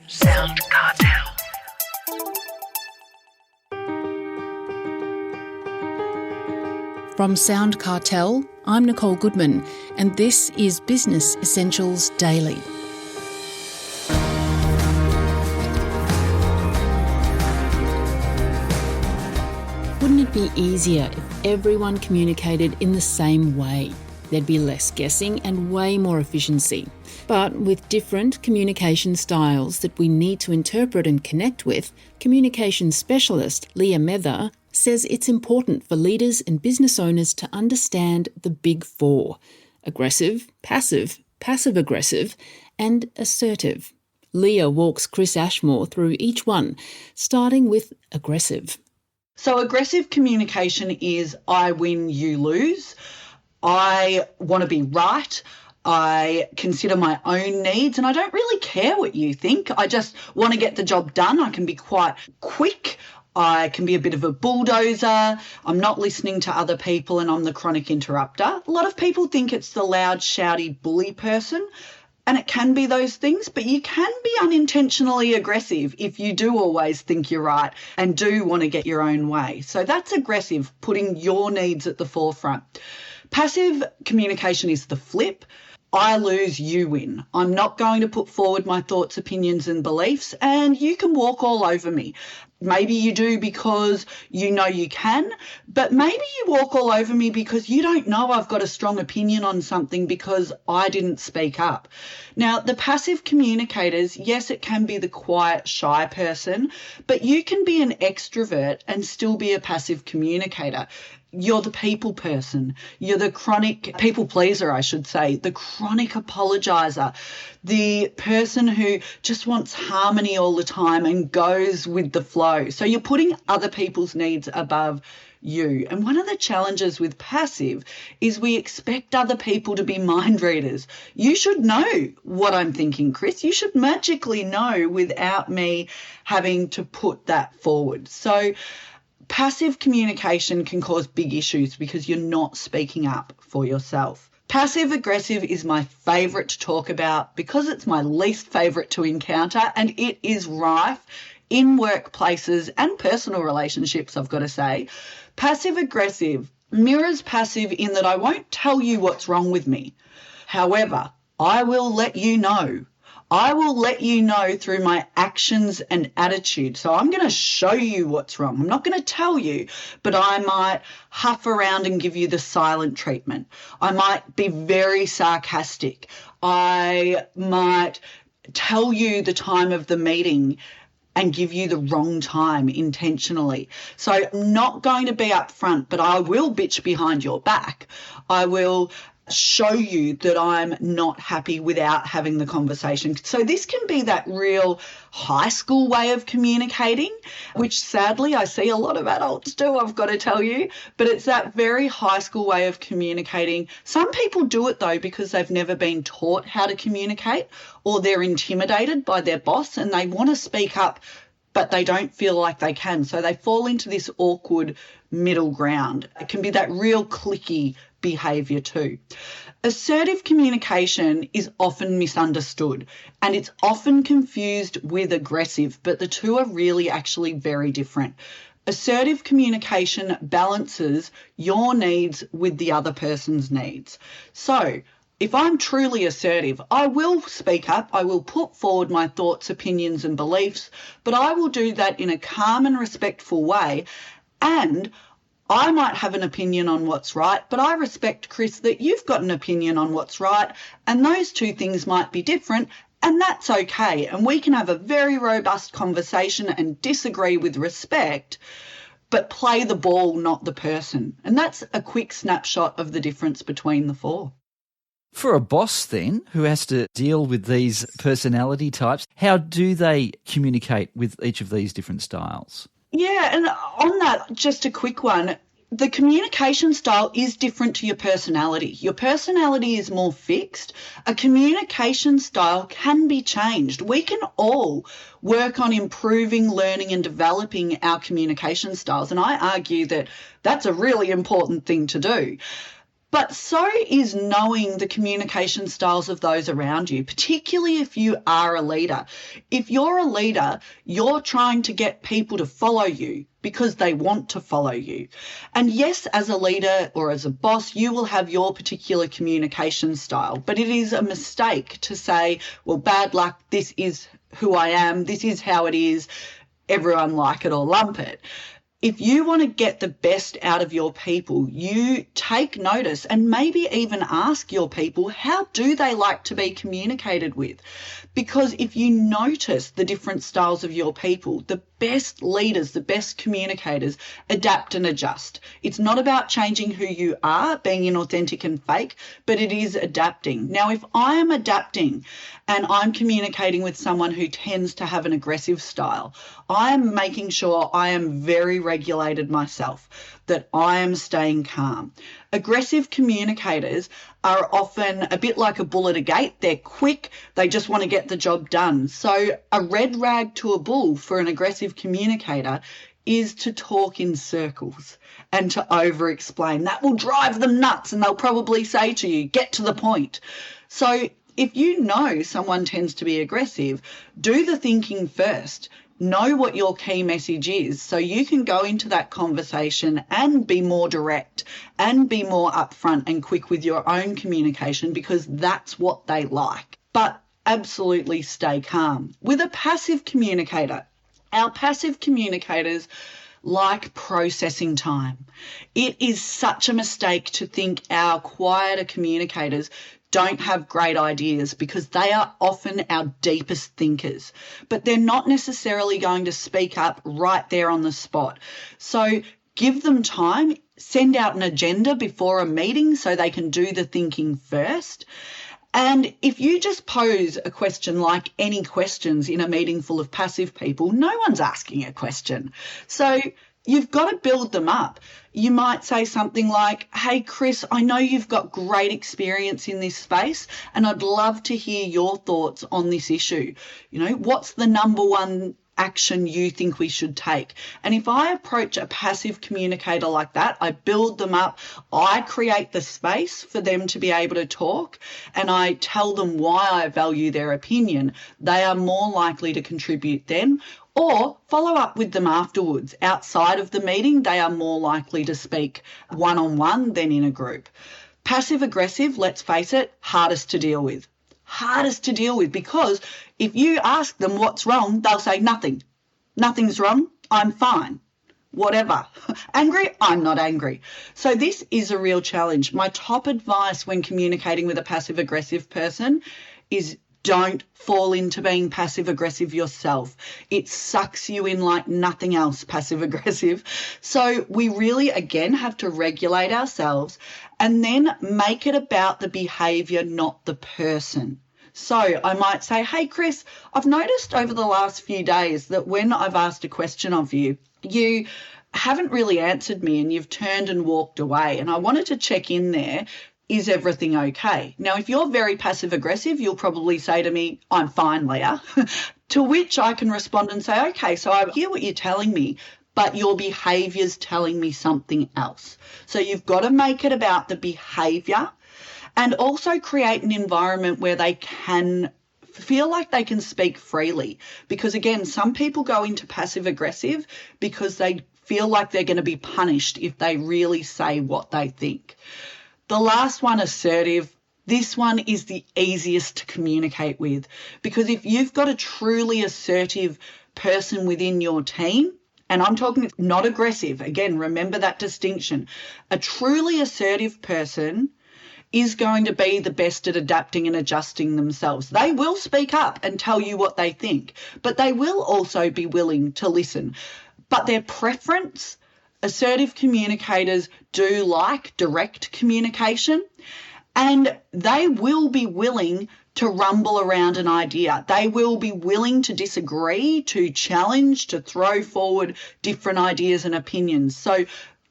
SoundCartel. From SoundCartel, I'm Nicole Goodman, and this is Business Essentials Daily. Wouldn't it be easier if everyone communicated in the same way? There'd be less guessing and way more efficiency. But with different communication styles that we need to interpret and connect with, communication specialist Leah Mether says it's important for leaders and business owners to understand the big four: aggressive, passive, passive-aggressive, and assertive. Leah walks Chris Ashmore through each one, starting with aggressive. So aggressive communication is I win, you lose. I want to be right. I consider my own needs and I don't really care what you think. I just want to get the job done. I can be quite quick. I can be a bit of a bulldozer. I'm not listening to other people and I'm the chronic interrupter. A lot of people think it's the loud, shouty, bully person. And it can be those things, but you can be unintentionally aggressive if you do always think you're right and do want to get your own way. So that's aggressive, putting your needs at the forefront. Passive communication is the flip. I lose, you win. I'm not going to put forward my thoughts, opinions and beliefs, and you can walk all over me. Maybe you do because you know you can, but maybe you walk all over me because you don't know I've got a strong opinion on something because I didn't speak up. Now, the passive communicators, yes, it can be the quiet, shy person, but you can be an extrovert and still be a passive communicator. You're the people person. You're the chronic people pleaser, I should say, the chronic apologizer, the person who just wants harmony all the time and goes with the flow. So you're putting other people's needs above you. And one of the challenges with passive is we expect other people to be mind readers. You should know what I'm thinking, Chris. You should magically know without me having to put that forward. So passive communication can cause big issues because you're not speaking up for yourself. Passive aggressive is my favourite to talk about because it's my least favourite to encounter, and it is rife in workplaces and personal relationships, I've got to say. Passive aggressive mirrors passive in that I won't tell you what's wrong with me. However, I will let you know. I will let you know through my actions and attitude. So I'm going to show you what's wrong. I'm not going to tell you, but I might huff around and give you the silent treatment. I might be very sarcastic. I might tell you the time of the meeting and give you the wrong time intentionally. So I'm not going to be upfront, but I will bitch behind your back. I will show you that I'm not happy without having the conversation. So this can be that real high school way of communicating, which sadly I see a lot of adults do, I've got to tell you, but it's that very high school way of communicating. Some people do it though because they've never been taught how to communicate, or they're intimidated by their boss and they want to speak up but they don't feel like they can. So they fall into this awkward middle ground. It can be that real cliquey behaviour too. Assertive communication is often misunderstood and it's often confused with aggressive, but the two are really actually very different. Assertive communication balances your needs with the other person's needs. So if I'm truly assertive, I will speak up, I will put forward my thoughts, opinions and beliefs, but I will do that in a calm and respectful way. And I might have an opinion on what's right, but I respect, Chris, that you've got an opinion on what's right, and those two things might be different, and that's okay. And we can have a very robust conversation and disagree with respect, but play the ball, not the person. And that's a quick snapshot of the difference between the four. For a boss then, who has to deal with these personality types, how do they communicate with each of these different styles? Yeah, and on that, just a quick one. The communication style is different to your personality. Your personality is more fixed. A communication style can be changed. We can all work on improving, learning and developing our communication styles. And I argue that that's a really important thing to do. But so is knowing the communication styles of those around you, particularly if you are a leader. If you're a leader, you're trying to get people to follow you because they want to follow you. And yes, as a leader or as a boss, you will have your particular communication style, but it is a mistake to say, well, bad luck, this is who I am, this is how it is, everyone like it or lump it. If you want to get the best out of your people, you take notice and maybe even ask your people, how do they like to be communicated with? Because if you notice the different styles of your people, the best leaders, the best communicators adapt and adjust. It's not about changing who you are, being inauthentic and fake, but it is adapting. Now, if I am adapting and I'm communicating with someone who tends to have an aggressive style, I am making sure I am very regulated myself, that I am staying calm. Aggressive communicators are often a bit like a bull at a gate. They're quick. They just want to get the job done. So a red rag to a bull for an aggressive communicator is to talk in circles and to over-explain. That will drive them nuts, and they'll probably say to you, get to the point. So if you know someone tends to be aggressive, do the thinking first. Know what your key message is so you can go into that conversation and be more direct and be more upfront and quick with your own communication, because that's what they like. But absolutely stay calm. With a passive communicator, our passive communicators like processing time. It is such a mistake to think our quieter communicators don't have great ideas, because they are often our deepest thinkers, but they're not necessarily going to speak up right there on the spot. So give them time, send out an agenda before a meeting so they can do the thinking first. And if you just pose a question like any questions in a meeting full of passive people, no one's asking a question. So you've got to build them up. You might say something like, hey, Chris, I know you've got great experience in this space, and I'd love to hear your thoughts on this issue. You know, what's the number one action you think we should take? And if I approach a passive communicator like that, I build them up, I create the space for them to be able to talk, and I tell them why I value their opinion, they are more likely to contribute then. Or follow up with them afterwards. Outside of the meeting, they are more likely to speak one-on-one than in a group. Passive-aggressive, let's face it, hardest to deal with. Hardest to deal with, because if you ask them what's wrong, they'll say nothing. Nothing's wrong, I'm fine. Whatever. Angry? I'm not angry. So this is a real challenge. My top advice when communicating with a passive-aggressive person is don't fall into being passive-aggressive yourself. It sucks you in like nothing else, passive-aggressive. So we really, again, have to regulate ourselves and then make it about the behaviour, not the person. So I might say, hey, Chris, I've noticed over the last few days that when I've asked a question of you, you haven't really answered me and you've turned and walked away. And I wanted to check in there. Is everything okay? Now, if you're very passive-aggressive, you'll probably say to me, I'm fine, Leah, to which I can respond and say, okay, so I hear what you're telling me, but your behaviour's telling me something else. So you've got to make it about the behaviour and also create an environment where they can feel like they can speak freely. Because, again, some people go into passive-aggressive because they feel like they're going to be punished if they really say what they think. The last one, assertive, this one is the easiest to communicate with, because if you've got a truly assertive person within your team, and I'm talking not aggressive, again, remember that distinction, a truly assertive person is going to be the best at adapting and adjusting themselves. They will speak up and tell you what they think, but they will also be willing to listen. But their preference, assertive communicators do like direct communication, and they will be willing to rumble around an idea. They will be willing to disagree, to challenge, to throw forward different ideas and opinions. So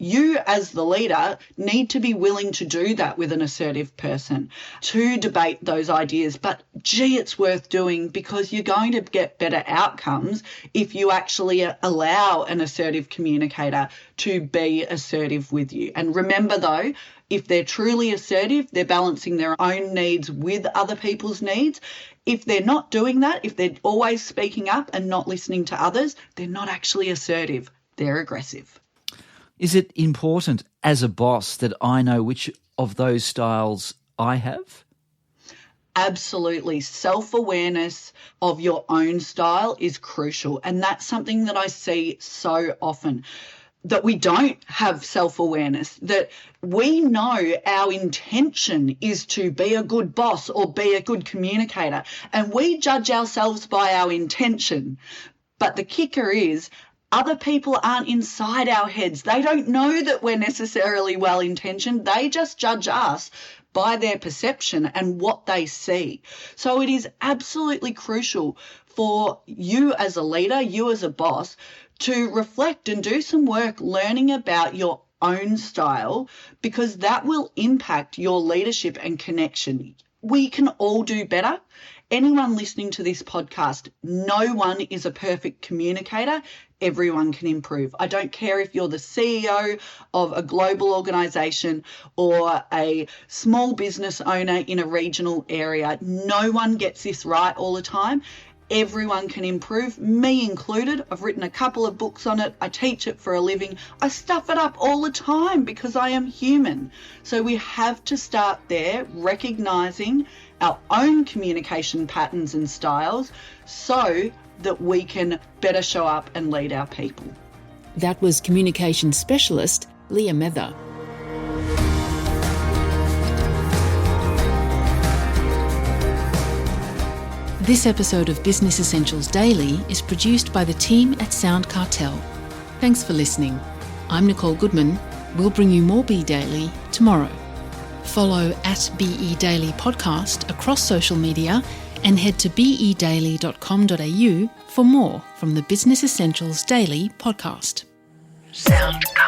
you as the leader need to be willing to do that with an assertive person, to debate those ideas. But gee, it's worth doing, because you're going to get better outcomes if you actually allow an assertive communicator to be assertive with you. And remember though, If they're truly assertive, they're balancing their own needs with other people's needs. If they're not doing that, if they're always speaking up and not listening to others, they're not actually assertive. They're aggressive. Is it important as a boss that I know which of those styles I have? Absolutely. Self-awareness of your own style is crucial. And that's something that I see so often, that we don't have self-awareness, that we know our intention is to be a good boss or be a good communicator, and we judge ourselves by our intention. But the kicker is, other people aren't inside our heads. They don't know that we're necessarily well-intentioned. They just judge us by their perception and what they see. So it is absolutely crucial for you as a leader, you as a boss, to reflect and do some work learning about your own style, because that will impact your leadership and connection. We can all do better. Anyone listening to this podcast, no one is a perfect communicator. Everyone can improve. I don't care if you're the CEO of a global organisation or a small business owner in a regional area. No one gets this right all the time. Everyone can improve, me included. I've written a couple of books on it. I teach it for a living. I stuff it up all the time because I am human. So we have to start there, recognising our own communication patterns and styles so that we can better show up and lead our people. That was communication specialist Leah Mether. This episode of Business Essentials Daily is produced by the team at SoundCartel. Thanks for listening. I'm Nicole Goodman. We'll bring you more Be Daily tomorrow. Follow @BE Daily Podcast across social media and head to bedaily.com.au for more from the Business Essentials Daily podcast. SoundCartel.